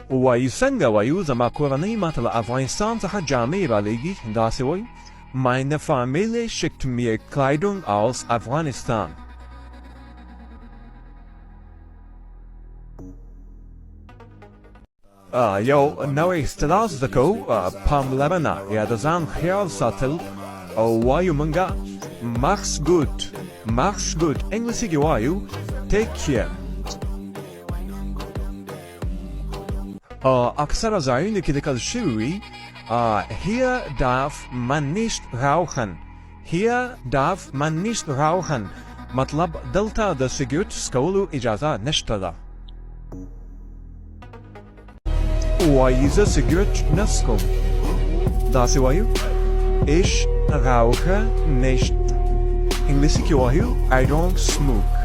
ويسنگ ويو زما کورنۍ ماته له افغانستان څخه جامې رالیږي داسې وایي Meine Familie schickt mir Kleidung aus Afghanistan. یو نوی اصطلاح زده کوو پاملرنه یا د ځان خیال ساتل او وایو مونږه ماخس ګوډ انګلیسي کې وایو ټیک کیر. اکثره ځایونو کې لیکل شوي وي hier darf man nicht rauchen مطلب دلته د سګرټ څکولو اجازه نشته ده. وایي زه سګرټ نه څکوم داسې وایو Ich rauche nicht. انګلیسي کې وایو I don't smoke.